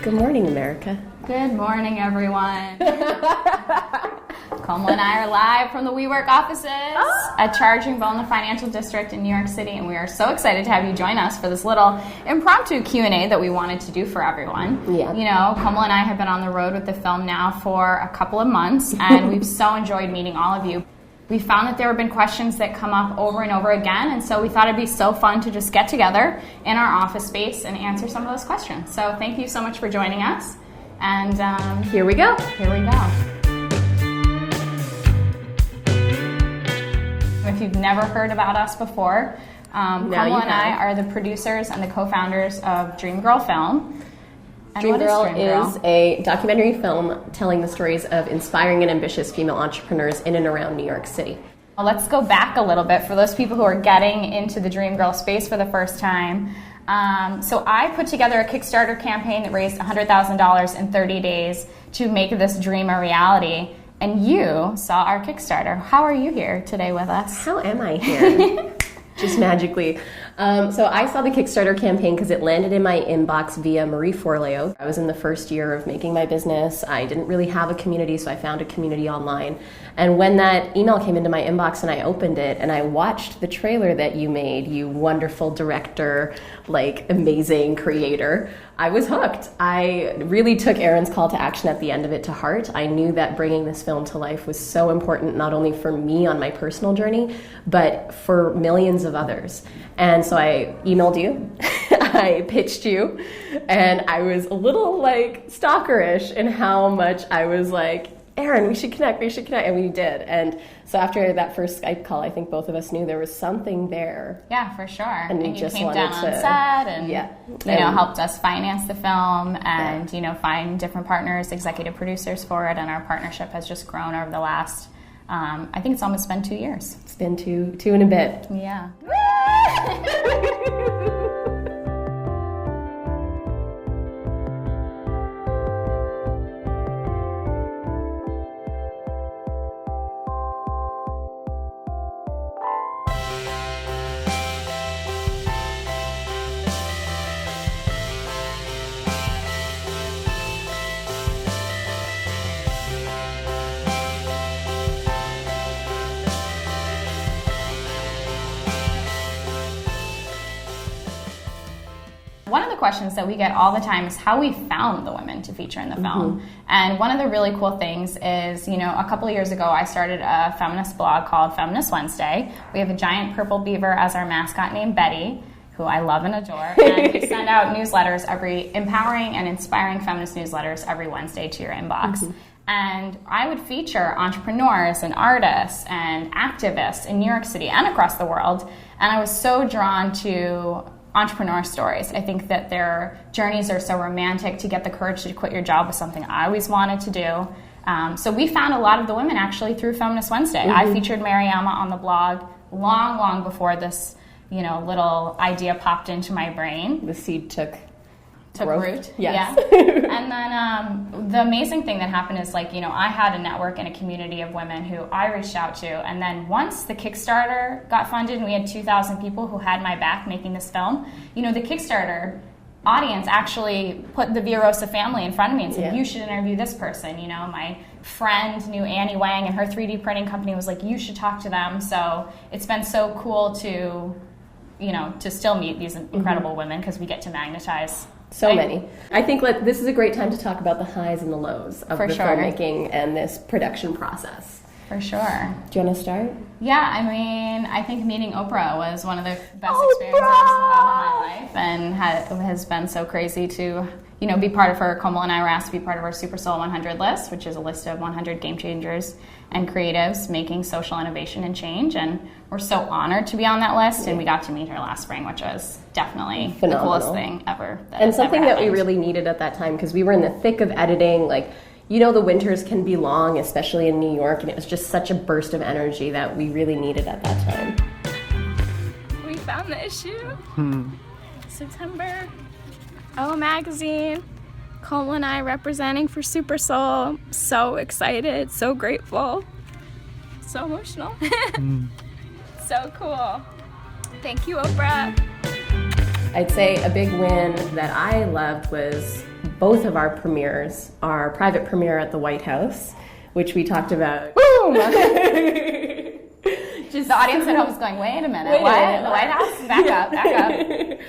Good morning, America. Good morning, everyone. Komal and I are live from the WeWork offices at Charging Bone, the financial district in New York City, and we are so excited to have you join us for this little impromptu Q&A that we wanted to do for everyone. Yeah. You know, Komal and I have been on the road with the film now for a couple of months, and we've so enjoyed meeting all of you. We found that there have been questions that come up over and over again, and so we thought it'd be so fun to just get together in our office space and answer some of those questions. So thank you so much for joining us, and Here we go. here we go. If you've never heard about us before, Komal and I are the producers and the co-founders of Dream Girl Film. And Dream what Girl Dream Girl? is a documentary film telling the stories of inspiring and ambitious female entrepreneurs in and around New York City. Well, let's go back a little bit for those people who are getting into the Dream Girl space for the first time. So I put together a Kickstarter campaign that raised $100,000 in 30 days to make this dream a reality. And you saw our Kickstarter. How are you here today with us? How am I here? Just magically. So I saw the Kickstarter campaign because it landed in my inbox via Marie Forleo. I was in the first year of making my business. I didn't really have a community, so I found a community online. And when that email came into my inbox and I opened it and I watched the trailer that you made, you wonderful director, like amazing creator, I was hooked. I really took Erin's call to action at the end of it to heart. I knew that bringing this film to life was so important, not only for me on my personal journey, but for millions of others. And so I emailed you, I pitched you, and I was a little like stalkerish in how much I was like, Erin, we should connect, and we did. And so after that first Skype call, I think both of us knew there was something there. Yeah, for sure. And you just came down on set and helped us finance the film and find different partners, executive producers for it, and our partnership has just grown over the last, I think it's almost been 2 years. It's been two and a bit. Yeah. One of the questions that we get all the time is how we found the women to feature in the film. And one of the really cool things is, a couple of years ago, I started a feminist blog called Feminist Wednesday. We have a giant purple beaver as our mascot named Betty, who I love and adore. And we send out newsletters, empowering and inspiring feminist newsletters every Wednesday to your inbox. And I would feature entrepreneurs and artists and activists in New York City and across the world. And I was so drawn to entrepreneur stories. I think that their journeys are so romantic. To get the courage to quit your job was something I always wanted to do. So we found a lot of the women actually through Feminist Wednesday. I featured Mariama on the blog long before this, little idea popped into my brain. The seed took root. Yes. Yeah. And then the amazing thing that happened is I had a network and a community of women who I reached out to. And then once the Kickstarter got funded and we had 2,000 people who had my back making this film, the Kickstarter audience actually put the Villarosa family in front of me and said, you should interview this person. My friend knew Annie Wang and her 3D printing company was like, you should talk to them. So it's been so cool to still meet these incredible women because we get to magnetize so many. I think this is a great time to talk about the highs and the lows of the filmmaking and this production process. For sure. Do you want to start? Yeah, I think meeting Oprah was one of the best experiences of my life and has been so crazy to be part of her. Komal and I were asked to be part of our Super Soul 100 list, which is a list of 100 game changers and creatives making social innovation and change. And we're so honored to be on that list. And we got to meet her last spring, which was definitely phenomenal. The coolest thing ever. And something that we really needed at that time because we were in the thick of editing. The winters can be long, especially in New York. And it was just such a burst of energy that we really needed at that time. We found the issue. September. Oh, magazine. Komal and I representing for Super Soul. So excited, so grateful, so emotional. So cool. Thank you, Oprah. I'd say a big win that I loved was both of our premieres, our private premiere at the White House, which we talked about. Boom! The audience at home was going, wait a minute, what? The White House? Back up.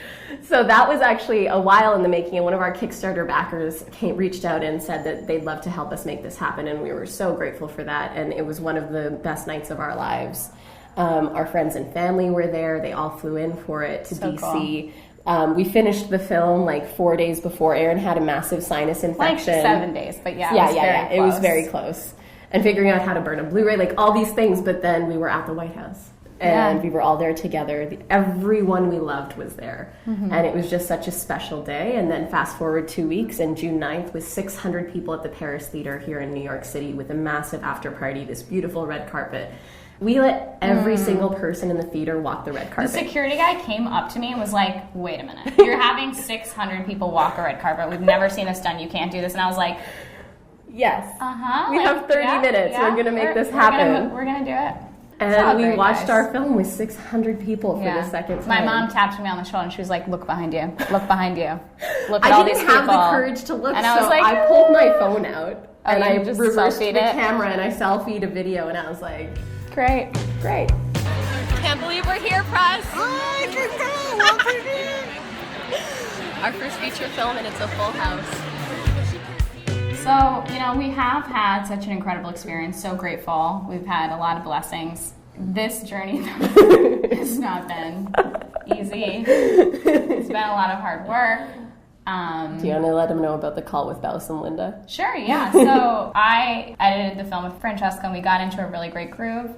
So that was actually a while in the making, and one of our Kickstarter backers reached out and said that they'd love to help us make this happen, and we were so grateful for that, and it was one of the best nights of our lives. Our friends and family were there. They all flew in for it to DC. Cool. We finished the film like 4 days before. Erin had a massive sinus infection. Like 7 days, but yeah, it was very close. And figuring out how to burn a Blu-ray, like all these things, but then we were at the White House. And we were all there together. Everyone we loved was there. Mm-hmm. And it was just such a special day. And then fast forward 2 weeks, and June 9th was 600 people at the Paris Theater here in New York City with a massive after party, this beautiful red carpet. We let every single person in the theater walk the red carpet. The security guy came up to me and was like, wait a minute, you're having 600 people walk a red carpet. We've never seen this done. You can't do this. And I was like, yes. We have 30 minutes. We're going to make this happen. We're going to do it. And we watched our film with 600 people for the second time. My mom tapped me on the shoulder and she was like, look behind you. Look behind you. Look at all these people. I didn't have the courage to look, and I was like, I pulled my phone out and I just reversed the it? camera and I selfied a video and I was like, great. Can't believe we're here, press. Hi, our first feature film and it's a full house. So, we have had such an incredible experience, so grateful. We've had a lot of blessings. This journey has not been easy. It's been a lot of hard work. Do you want to let them know about the call with Baus and Linda? Sure, yeah. So I edited the film with Francesca and we got into a really great groove.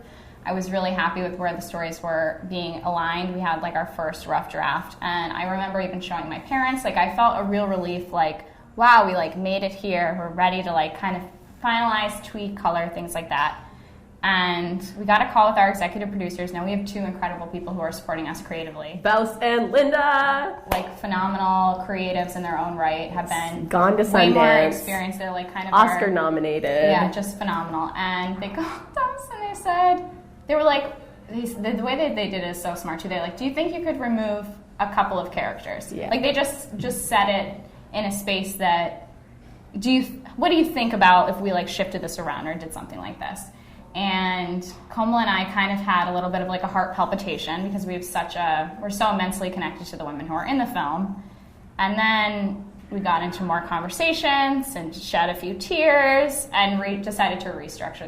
I was really happy with where the stories were being aligned. We had like our first rough draft and I remember even showing my parents, like I felt a real relief, like, wow, we like made it here. We're ready to like kind of finalize, tweak, color, things like that. And we got a call with our executive producers. Now we have 2 incredible people who are supporting us creatively. Baus and Linda! Like phenomenal creatives in their own right, have been gone to Sundance. Way more experienced. They're like kind of Oscar nominated. Yeah, just phenomenal. And they called us and they said, they were like, the way that they did it is so smart too. They're like, do you think you could remove a couple of characters? Yeah. Like they just said it in a space that, what do you think about if we like shifted this around or did something like this? And Komal and I kind of had a little bit of like a heart palpitation because we're so immensely connected to the women who are in the film. And then we got into more conversations and shed a few tears and decided to restructure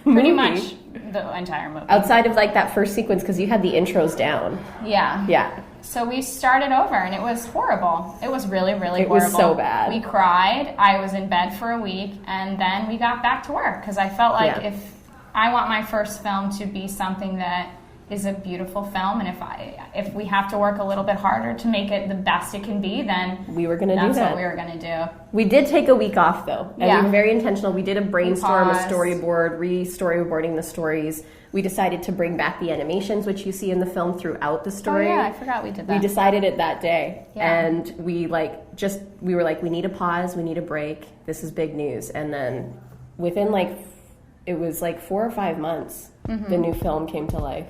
pretty much the entire movie. Outside of like that first sequence, because you had the intros down. Yeah. So we started over and it was horrible. It was really, really horrible. It was so bad. We cried. I was in bed for a week and then we got back to work because I felt like if I want my first film to be something that is a beautiful film, and if we have to work a little bit harder to make it the best it can be, then we were going to do that. That's what we were going to do. We did take a week off though, and we were very intentional. We did a brainstorm, a storyboard, re-storyboarding the stories. We decided to bring back the animations, which you see in the film throughout the story. Oh yeah, I forgot we did that. We decided it that day, and we were like, we need a pause, we need a break. This is big news, and then within it was 4 or 5 months, the new film came to life.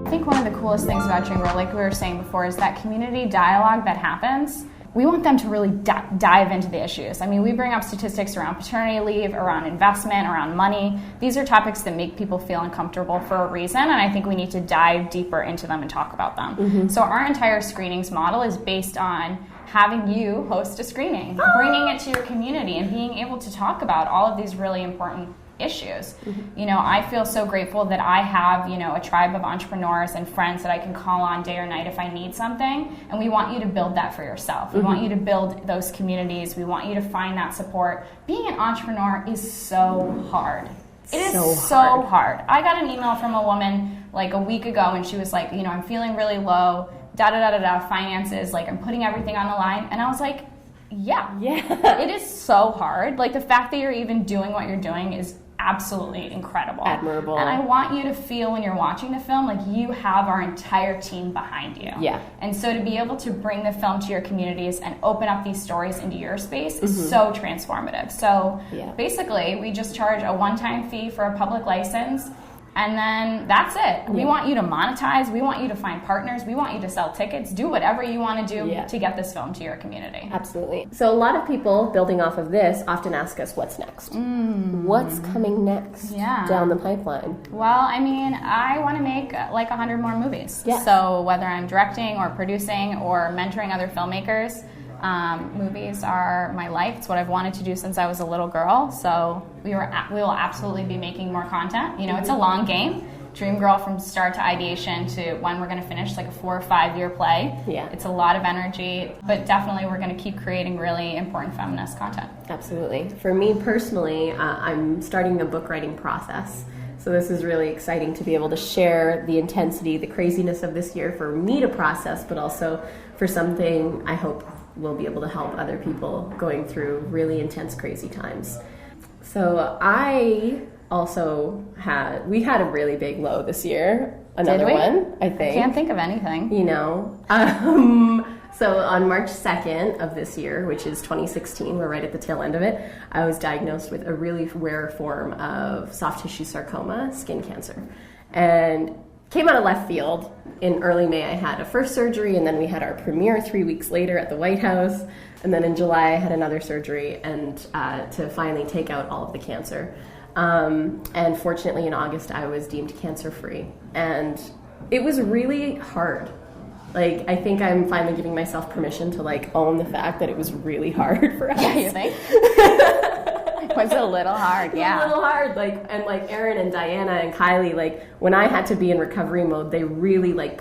I think one of the coolest things about Dreamgirl, like we were saying before, is that community dialogue that happens. We want them to really dive into the issues. I mean, we bring up statistics around paternity leave, around investment, around money. These are topics that make people feel uncomfortable for a reason, and I think we need to dive deeper into them and talk about them. So our entire screenings model is based on having you host a screening, bringing it to your community, and being able to talk about all of these really important issues. I feel so grateful that I have, a tribe of entrepreneurs and friends that I can call on day or night if I need something, and we want you to build that for yourself. We want you to build those communities. We want you to find that support. Being an entrepreneur is so hard. It is so hard. I got an email from a woman like a week ago and she was like, I'm feeling really low, finances, like I'm putting everything on the line, and I was like, yeah. It is so hard. Like the fact that you're even doing what you're doing is absolutely incredible. Admirable. And I want you to feel when you're watching the film like you have our entire team behind you. Yeah. And so to be able to bring the film to your communities and open up these stories into your space is so transformative. So basically, we just charge a one-time fee for a public license. And then that's it. We want you to monetize. We want you to find partners. We want you to sell tickets. Do whatever you want to do to get this film to your community. Absolutely. So a lot of people, building off of this, often ask us, what's next? What's coming next down the pipeline? Well, I mean, I want to make like 100 more movies. Yeah. So whether I'm directing or producing or mentoring other filmmakers, movies are my life. It's what I've wanted to do since I was a little girl. So we will absolutely be making more content. You know, it's a long game. Dream Girl from start to ideation to when we're going to finish, like a 4 or 5 year play. Yeah. It's a lot of energy, but definitely we're going to keep creating really important feminist content. Absolutely. For me personally, I'm starting the book writing process. So this is really exciting to be able to share the intensity, the craziness of this year for me to process, but also for something I hope will be able to help other people going through really intense, crazy times. So we had a really big low this year. Another one, I think. I can't think of anything. You know. So on March 2nd of this year, which is 2016, we're right at the tail end of it, I was diagnosed with a really rare form of soft tissue sarcoma, skin cancer. And came out of left field. In early May, I had a first surgery, and then we had our premiere 3 weeks later at the White House. And then in July, I had another surgery and to finally take out all of the cancer. And fortunately, in August, I was deemed cancer-free. And it was really hard. Like, I think I'm finally giving myself permission to, like, own the fact that it was really hard for us. Yeah, you think? It was a little hard, yeah. A little hard, and Erin and Diana and Kylie, like, when I had to be in recovery mode, they really, like,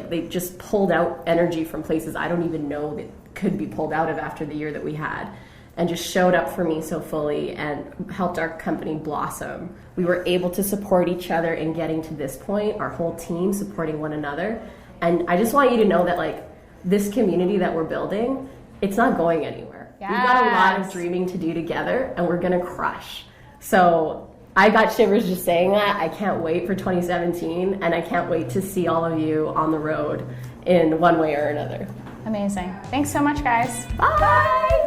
they just pulled out energy from places I don't even know that could be pulled out of after the year that we had, and just showed up for me so fully and helped our company blossom. We were able to support each other in getting to this point, our whole team supporting one another. And I just want you to know that, like, this community that we're building, it's not going anywhere. Yes. We've got a lot of dreaming to do together, and we're going to crush. So I got shivers just saying that. I can't wait for 2017, and I can't wait to see all of you on the road in one way or another. Amazing. Thanks so much, guys. Bye!